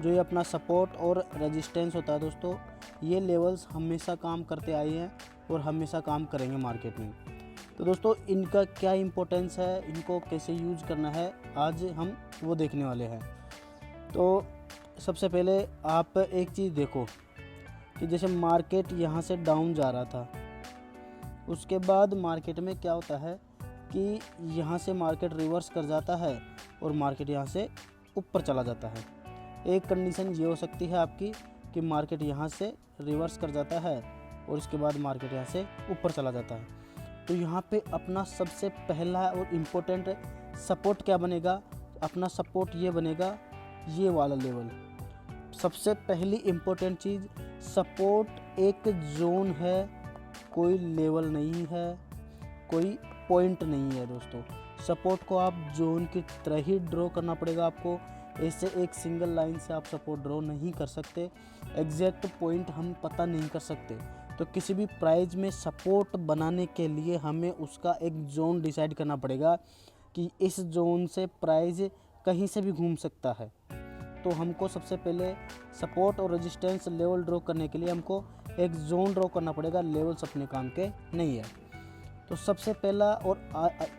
जो ये अपना सपोर्ट और रेजिस्टेंस होता है दोस्तों, ये लेवल्स हमेशा काम करते आए हैं और हमेशा काम करेंगे मार्केट में। तो दोस्तों इनका क्या इम्पोर्टेंस है, इनको कैसे यूज़ करना है, आज हम वो देखने वाले हैं। तो सबसे पहले आप एक चीज़ देखो कि जैसे मार्केट यहाँ से डाउन जा रहा था, उसके बाद मार्केट में क्या होता है कि यहाँ से मार्केट रिवर्स कर जाता है और मार्केट यहाँ से ऊपर चला जाता है। एक कंडीशन ये हो सकती है आपकी कि मार्केट यहाँ से रिवर्स कर जाता है और इसके बाद मार्केट यहाँ से ऊपर चला जाता है। तो यहाँ पे अपना सबसे पहला और इम्पोर्टेंट सपोर्ट क्या बनेगा, अपना सपोर्ट ये बनेगा, ये वाला लेवल। सबसे पहली इम्पोर्टेंट चीज़, सपोर्ट एक जोन है, कोई लेवल नहीं है, कोई पॉइंट नहीं है दोस्तों। सपोर्ट को आप जोन की तरह ही ड्रॉ करना पड़ेगा आपको। ऐसे एक सिंगल लाइन से आप सपोर्ट ड्रॉ नहीं कर सकते, एग्जैक्ट पॉइंट हम पता नहीं कर सकते। तो किसी भी प्राइस में सपोर्ट बनाने के लिए हमें उसका एक जोन डिसाइड करना पड़ेगा कि इस जोन से प्राइस कहीं से भी घूम सकता है। तो हमको सबसे पहले सपोर्ट और रेजिस्टेंस लेवल ड्रॉ करने के लिए हमको एक जोन ड्रॉ करना पड़ेगा। लेवल्स अपने काम के नहीं है। तो सबसे पहला और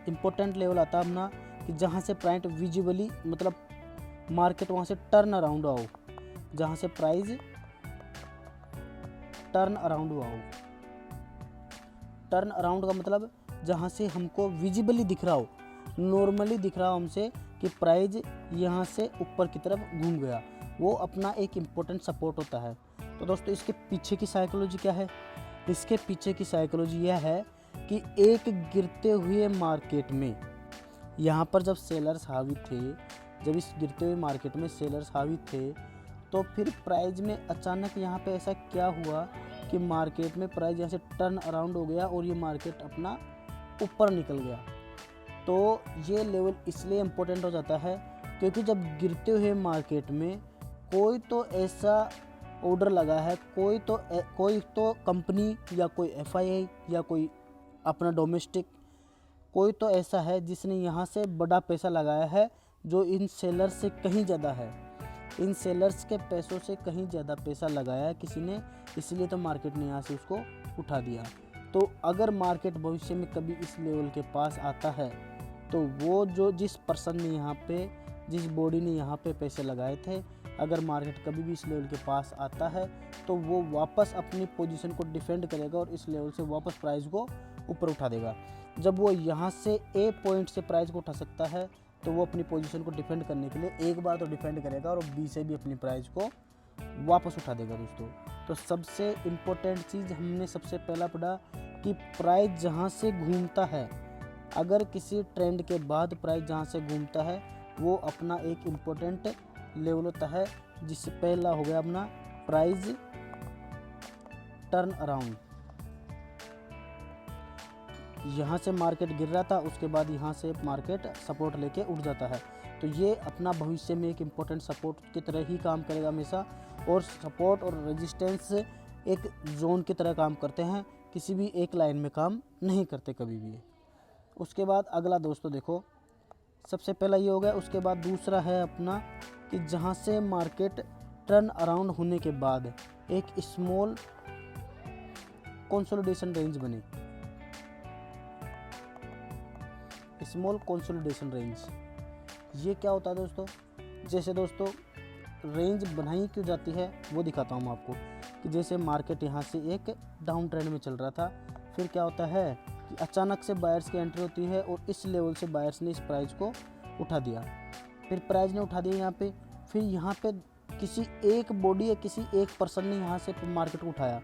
इम्पोर्टेंट लेवल आता है अपना कि जहाँ से प्राइस विजिबली, मतलब मार्केट वहाँ से टर्न अराउंड आओ, जहाँ से प्राइस टर्न अराउंड हुआ हो। टर्न अराउंड का मतलब जहाँ से हमको विजिबली दिख रहा हो, नॉर्मली दिख रहा हो हमसे कि प्राइस यहाँ से ऊपर की तरफ घूम गया, वो अपना एक इम्पोर्टेंट सपोर्ट होता है। तो दोस्तों इसके पीछे की साइकोलॉजी क्या है? इसके पीछे की साइकोलॉजी यह है कि एक गिरते हुए मार्केट में यहाँ पर जब सेलर्स हावी थे, जब इस गिरते हुए मार्केट में सेलर्स हावी थे, तो फिर प्राइस में अचानक यहाँ पे ऐसा क्या हुआ कि मार्केट में प्राइस यहाँ से टर्न अराउंड हो गया और ये मार्केट अपना ऊपर निकल गया। तो ये लेवल इसलिए इम्पोर्टेंट हो जाता है क्योंकि जब गिरते हुए मार्केट में कोई तो ऐसा ऑर्डर लगा है, कोई तो कंपनी या कोई एफआईआई या कोई अपना डोमेस्टिक, कोई तो ऐसा है जिसने यहाँ से बड़ा पैसा लगाया है जो इन सेलर्स से कहीं ज़्यादा है। इन सेलर्स के पैसों से कहीं ज़्यादा पैसा लगाया है किसी ने, इसलिए तो मार्केट ने यहाँ से उसको उठा दिया। तो अगर मार्केट भविष्य में कभी इस लेवल के पास आता है तो वो जो जिस पर्सन ने यहाँ पे, जिस बॉडी ने यहाँ पे पैसे लगाए थे, अगर मार्केट कभी भी इस लेवल के पास आता है तो वो वापस अपनी पोजीशन को डिफेंड करेगा और इस लेवल से वापस प्राइस को ऊपर उठा देगा। जब वो यहाँ से ए पॉइंट से प्राइस को उठा सकता है तो वो अपनी पोजीशन को डिफेंड करने के लिए एक बार तो डिफेंड करेगा और बी से भी अपनी प्राइस को वापस उठा देगा दोस्तों। तो सबसे इम्पोर्टेंट चीज़ हमने सबसे पहला पढ़ा कि प्राइस जहाँ से घूमता है, अगर किसी ट्रेंड के बाद प्राइस जहाँ से घूमता है वो अपना एक इम्पोर्टेंट लेवल होता है, जिससे पहला हो गया अपना प्राइस टर्न अराउंड। यहाँ से मार्केट गिर रहा था, उसके बाद यहाँ से मार्केट सपोर्ट लेके उठ जाता है। तो ये अपना भविष्य में एक इम्पोर्टेंट सपोर्ट की तरह ही काम करेगा हमेशा। और सपोर्ट और रेजिस्टेंस एक जोन की तरह काम करते हैं, किसी भी एक लाइन में काम नहीं करते कभी भी। उसके बाद अगला दोस्तों देखो, सबसे पहला ये हो गया। उसके बाद दूसरा है अपना कि जहाँ से मार्केट टर्न अराउंड होने के बाद एक स्मॉल कंसोलिडेशन रेंज बने। स्मॉल कंसोलिडेशन रेंज, ये क्या होता है दोस्तों? जैसे दोस्तों रेंज बनाई क्यों जाती है वो दिखाता हूँ मैं आपको। कि जैसे मार्केट यहाँ से एक डाउन ट्रेंड में चल रहा था, फिर क्या होता है कि अचानक से बायर्स की एंट्री होती है और इस लेवल से बायर्स ने इस प्राइस को उठा दिया। फिर प्राइस ने उठा दिया यहाँ पे, फिर यहाँ पे किसी एक बॉडी या किसी एक पर्सन ने यहाँ से मार्केट को उठाया,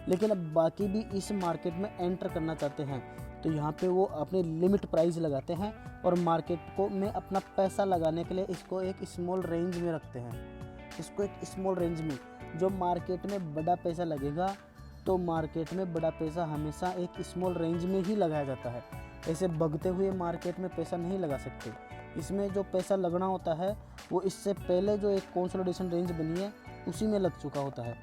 लेकिन अब बाकी भी इस मार्केट में एंटर करना चाहते हैं तो यहाँ पे वो अपने लिमिट प्राइस लगाते हैं और मार्केट को में अपना पैसा लगाने के लिए इसको एक स्मॉल रेंज में रखते हैं। इसको एक स्मॉल रेंज में, जो मार्केट में बड़ा पैसा लगेगा तो मार्केट में बड़ा पैसा हमेशा एक स्मॉल रेंज में ही लगाया जाता है। ऐसे भगते हुए मार्केट में पैसा नहीं लगा सकते। इसमें जो पैसा लगना होता है वो इससे पहले जो एक कंसोलिडेशन रेंज बनी है उसी में लग चुका होता है।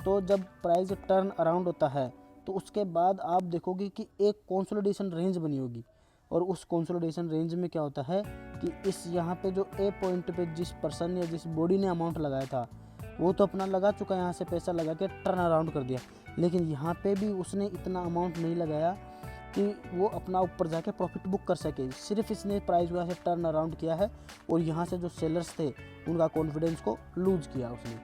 तो जब प्राइस टर्न अराउंड होता है तो उसके बाद आप देखोगे कि एक कंसोलिडेशन रेंज बनी होगी और उस कंसोलिडेशन रेंज में क्या होता है कि इस यहाँ पे जो ए पॉइंट पे जिस पर्सन या जिस बॉडी ने अमाउंट लगाया था वो तो अपना लगा चुका है, यहाँ से पैसा लगा के टर्न अराउंड कर दिया। लेकिन यहाँ पे भी उसने इतना अमाउंट नहीं लगाया कि वो अपना ऊपर जाके प्रॉफिट बुक कर सके। सिर्फ इसने प्राइस को यहाँ से टर्न अराउंड किया है और यहाँ से जो सेलर्स थे उनका कॉन्फिडेंस को लूज किया उसने।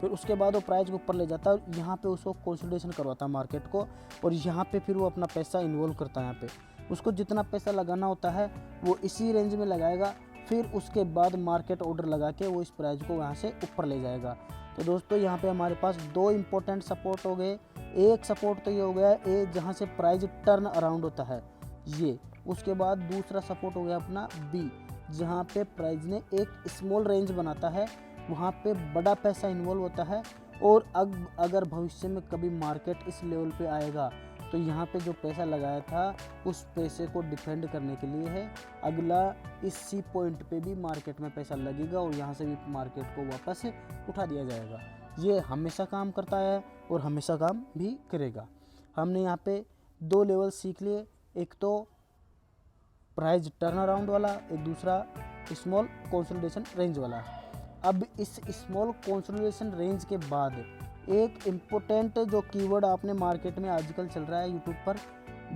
फिर उसके बाद वो प्राइस को ऊपर ले जाता है और यहाँ पे उसको कंसोलिडेशन करवाता है मार्केट को, और यहाँ पे फिर वो अपना पैसा इन्वॉल्व करता है। यहाँ पे उसको जितना पैसा लगाना होता है वो इसी रेंज में लगाएगा, फिर उसके बाद मार्केट ऑर्डर लगा के वो इस प्राइस को यहाँ से ऊपर ले जाएगा। तो दोस्तों यहाँ पे हमारे पास दो इम्पोर्टेंट सपोर्ट हो गए। एक सपोर्ट तो ये हो गया ए जहाँ से प्राइस टर्न अराउंड होता है ये, उसके बाद दूसरा सपोर्ट हो गया अपना बी जहाँ पे प्राइस ने एक स्मॉल रेंज बनाता है, वहाँ पे बड़ा पैसा इन्वॉल्व होता है। और अगर भविष्य में कभी मार्केट इस लेवल पे आएगा तो यहाँ पे जो पैसा लगाया था उस पैसे को डिफेंड करने के लिए है, अगला इस सी पॉइंट पे भी मार्केट में पैसा लगेगा और यहाँ से भी मार्केट को वापस उठा दिया जाएगा। ये हमेशा काम करता है और हमेशा काम भी करेगा। हमने यहाँ पे दो लेवल सीख लिए, एक तो प्राइस टर्न अराउंड वाला, एक दूसरा स्मॉल कंसोलिडेशन रेंज वाला। अब इस स्मॉल कंसोलिडेशन रेंज के बाद एक इम्पोर्टेंट जो कीवर्ड आपने मार्केट में आजकल चल रहा है यूट्यूब पर,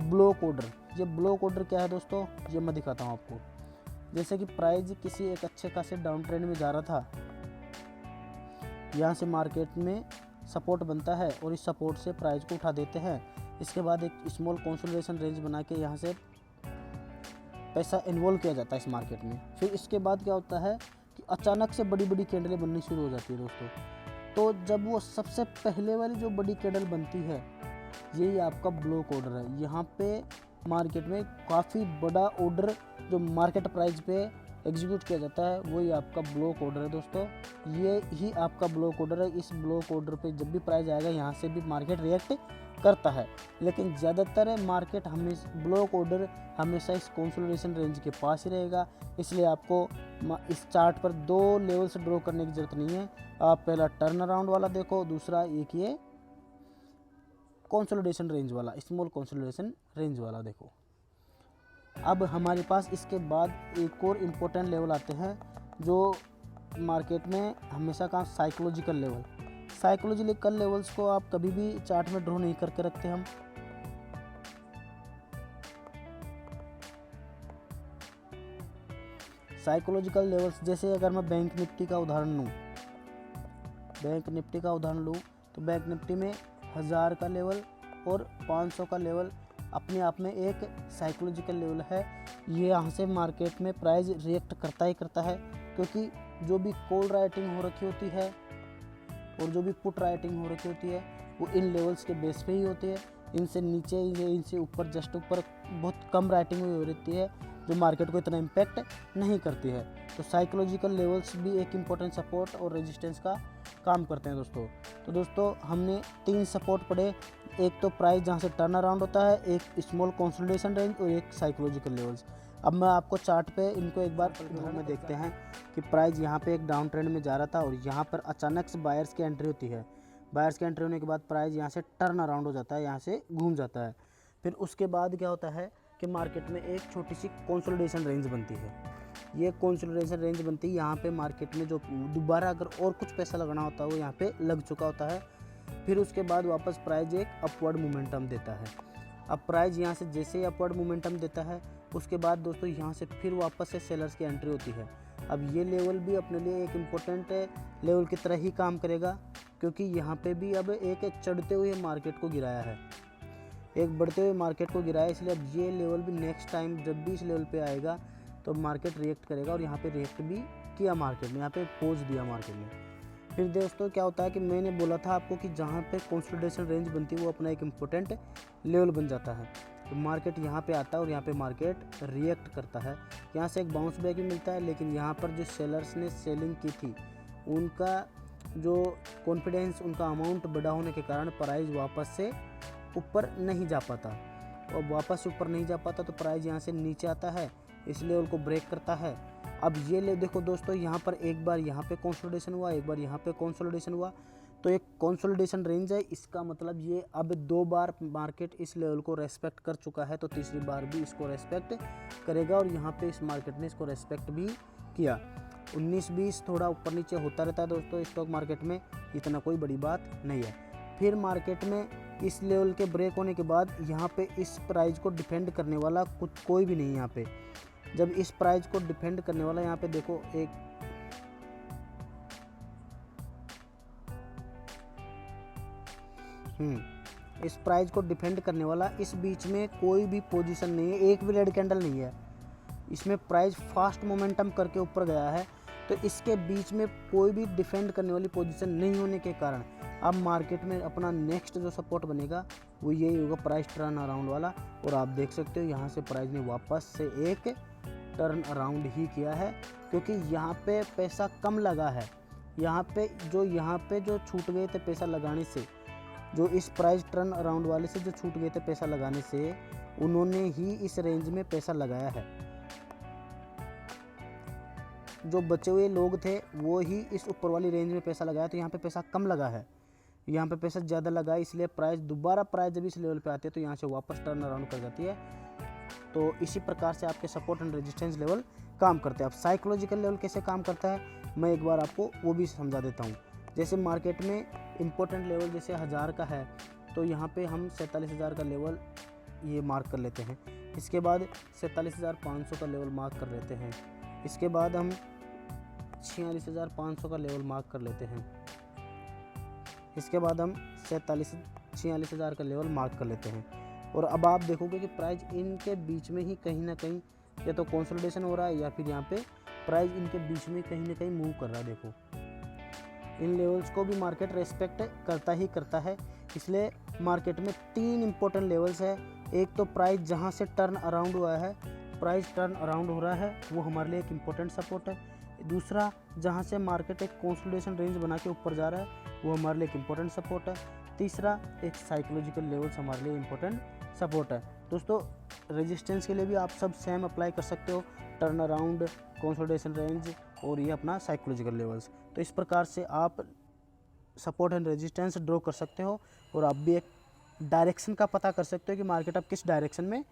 ब्लॉक ऑर्डर। ये ब्लॉक ऑर्डर क्या है दोस्तों, ये मैं दिखाता हूँ आपको। जैसे कि प्राइस किसी एक अच्छे खासे डाउन ट्रेंड में जा रहा था, यहाँ से मार्केट में सपोर्ट बनता है और इस सपोर्ट से प्राइस को उठा देते हैं। इसके बाद एक स्मॉल कंसोलिडेशन रेंज बना के यहाँ से पैसा इन्वॉल्व किया जाता है इस मार्केट में। फिर इसके बाद क्या होता है कि अचानक से बड़ी बड़ी कैंडलें बननी शुरू हो जाती है दोस्तों। तो जब वो सबसे पहले वाली जो बड़ी कैंडल बनती है यही आपका ब्लॉक ऑर्डर है। यहाँ पे मार्केट में काफ़ी बड़ा ऑर्डर जो मार्केट प्राइस पे एग्जीक्यूट किया जाता है वही आपका ब्लॉक ऑर्डर है दोस्तों। ये ही आपका ब्लॉक ऑर्डर है। इस ब्लॉक ऑर्डर पे जब भी प्राइस आएगा यहाँ से भी मार्केट रिएक्ट करता है, लेकिन ज़्यादातर मार्केट हमेशा ब्लॉक ऑर्डर हमेशा इस कंसोलिडेशन रेंज के पास ही रहेगा। इसलिए आपको इस चार्ट पर दो लेवल से ड्रॉ करने की ज़रूरत नहीं है। आप पहला टर्न अराउंड वाला देखो, दूसरा एक ये कंसोलिडेशन रेंज वाला, स्मॉल कंसोलिडेशन रेंज वाला देखो। अब हमारे पास इसके बाद एक और इम्पोर्टेंट लेवल आते हैं जो मार्केट में हमेशा का साइकोलॉजिकल लेवल। साइकोलॉजिकल लेवल्स को आप कभी भी चार्ट में ड्रॉ नहीं करके रखते हम। साइकोलॉजिकल लेवल्स जैसे अगर मैं बैंक निफ्टी का उदाहरण लूँ, तो बैंक निफ्टी में 1000 का लेवल और 500 का लेवल अपने आप में एक साइकोलॉजिकल लेवल है। ये यहाँ से मार्केट में प्राइस रिएक्ट करता ही करता है, क्योंकि जो भी कॉल राइटिंग हो रखी होती है और जो भी पुट राइटिंग हो रखी होती है वो इन लेवल्स के बेस पे ही होती है। इनसे नीचे इनसे ऊपर जस्ट ऊपर बहुत कम राइटिंग हुई हो रहती है जो मार्केट को इतना इम्पैक्ट नहीं करती है। तो साइकोलॉजिकल लेवल्स भी एक इम्पोर्टेंट सपोर्ट और रेजिस्टेंस का काम करते हैं दोस्तों। तो दोस्तों हमने 3 सपोर्ट पढ़े, एक तो प्राइस जहाँ से टर्न अराउंड होता है, एक स्मॉल कंसोलिडेशन रेंज और एक साइकोलॉजिकल लेवल्स। अब मैं आपको चार्ट पे इनको एक बार उदाहरण में देखते हैं कि प्राइस यहाँ पे एक डाउन ट्रेंड में जा रहा था और यहाँ पर अचानक से बायर्स की एंट्री होती है। बायर्स की एंट्री होने के बाद प्राइस यहाँ से टर्न अराउंड हो जाता है, यहाँ से घूम जाता है। फिर उसके बाद क्या होता है कि मार्केट में एक छोटी सी कंसोलिडेशन रेंज बनती है। ये कंसोलिडेशन रेंज बनती है, यहाँ पे मार्केट में जो दोबारा अगर और कुछ पैसा लगाना होता है वो यहाँ पे लग चुका होता है। फिर उसके बाद वापस प्राइस एक अपवर्ड मोमेंटम देता है। अब प्राइस यहाँ से जैसे ही अपवर्ड मोमेंटम देता है उसके बाद दोस्तों यहाँ से फिर वापस से सेलर्स की एंट्री होती है। अब ये लेवल भी अपने लिए एक इम्पोर्टेंट लेवल की तरह ही काम करेगा, क्योंकि यहाँ पे भी अब एक चढ़ते हुए मार्केट को गिराया है, एक बढ़ते हुए मार्केट को गिराया। इसलिए अब ये लेवल भी नेक्स्ट टाइम जब भी इस लेवल पे आएगा तो मार्केट रिएक्ट करेगा, और यहाँ पे रिएक्ट भी किया मार्केट ने, यहाँ पे पोज दिया मार्केट ने। फिर दोस्तों क्या होता है कि मैंने बोला था आपको कि जहाँ पे कंसोलिडेशन रेंज बनती है वो अपना एक इम्पोर्टेंट लेवल बन जाता है। तो मार्केट यहाँ पे आता है और यहाँ पे मार्केट रिएक्ट करता है, यहाँ से एक बाउंस बैक भी मिलता है। लेकिन यहाँ पर जो सेलर्स ने सेलिंग की थी उनका जो कॉन्फिडेंस, उनका अमाउंट बड़ा होने के कारण प्राइस वापस से ऊपर नहीं जा पाता, और वापस ऊपर नहीं जा पाता तो प्राइस यहाँ से नीचे आता है, इस लेवल को ब्रेक करता है। अब ये ले देखो दोस्तों, यहाँ पर एक बार यहाँ पे कंसोलिडेशन हुआ, एक बार यहाँ पे कंसोलिडेशन हुआ, तो एक कंसोलिडेशन रेंज है। इसका मतलब ये अब 2 बार मार्केट इस लेवल को रेस्पेक्ट कर चुका है, तो तीसरी बार भी इसको रेस्पेक्ट करेगा, और यहाँ पे इस मार्केट ने इसको रेस्पेक्ट भी किया। 19-20 थोड़ा ऊपर नीचे होता रहता है दोस्तों स्टॉक मार्केट में, इतना कोई बड़ी बात नहीं है। फिर मार्केट में इस लेवल के ब्रेक होने के बाद यहाँ पे इस प्राइस को डिफेंड करने वाला कोई भी नहीं है यहाँ पे। जब इस प्राइस को डिफेंड करने वाला यहाँ पे देखो इस प्राइस को डिफेंड करने वाला इस बीच में कोई भी पोजीशन नहीं है, एक भी रेड कैंडल नहीं है। इसमें प्राइस फास्ट मोमेंटम करके ऊपर गया है, तो इसके बीच में कोई भी डिफेंड करने वाली पोजीशन नहीं होने के कारण अब मार्केट में अपना नेक्स्ट जो सपोर्ट बनेगा वो यही होगा, प्राइस टर्न अराउंड वाला। और आप देख सकते हो यहाँ से प्राइस ने वापस से एक टर्न अराउंड ही किया है, क्योंकि यहाँ पे पैसा कम लगा है। यहाँ पे जो छूट गए थे पैसा लगाने से, जो इस प्राइस टर्न अराउंड वाले से जो छूट गए थे पैसा लगाने से, उन्होंने ही इस रेंज में पैसा लगाया है। जो बचे हुए लोग थे वो ही इस ऊपर वाली रेंज में पैसा लगाया, तो यहाँ पे पैसा कम लगा है, यहाँ पे पैसा ज़्यादा लगा है, इसलिए प्राइस दोबारा प्राइस जब इस लेवल पे आती है तो यहाँ से वापस टर्न अराउंड कर जाती है। तो इसी प्रकार से आपके सपोर्ट एंड रेजिस्टेंस लेवल काम करते हैं। अब साइकोलॉजिकल लेवल कैसे काम करता है मैं एक बार आपको वो भी समझा देता हूँ। जैसे मार्केट में इम्पोर्टेंट लेवल जैसे 1000 का है, तो यहाँ पे हम 47,000 का लेवल ये मार्क कर लेते हैं। इसके बाद 47,500 का लेवल मार्क कर लेते हैं। इसके बाद हम 46,500 का लेवल मार्क कर लेते हैं। इसके बाद हम 46,000 का लेवल मार्क कर लेते हैं। और अब आप देखोगे कि प्राइस इनके बीच में ही कहीं ना कहीं या तो कंसोलिडेशन हो रहा है, या फिर यहाँ पे प्राइस इनके बीच में कहीं ना कहीं मूव कर रहा है। देखो इन लेवल्स को भी मार्केट रेस्पेक्ट करता ही करता है। इसलिए मार्केट में 3 इंपॉर्टेंट लेवल्स है। एक तो प्राइस जहाँ से टर्न अराउंड हुआ है, प्राइस टर्न अराउंड हो रहा है, वो हमारे लिए एक इम्पोर्टेंट सपोर्ट है। दूसरा, जहाँ से मार्केट एक कंसोलिडेशन रेंज बना के ऊपर जा रहा है, वो हमारे लिए एक इम्पोर्टेंट सपोर्ट है। तीसरा, एक साइकोलॉजिकल लेवल्स हमारे लिए इम्पोर्टेंट सपोर्ट है। दोस्तों रेजिस्टेंस के लिए भी आप सब सेम अप्लाई कर सकते हो, टर्न अराउंड, कंसोलिडेशन रेंज और ये अपना साइकोलॉजिकल लेवल्स। तो इस प्रकार से आप सपोर्ट एंड रेजिस्टेंस ड्रॉ कर सकते हो, और आप भी एक डायरेक्शन का पता कर सकते हो कि मार्केट अब किस डायरेक्शन में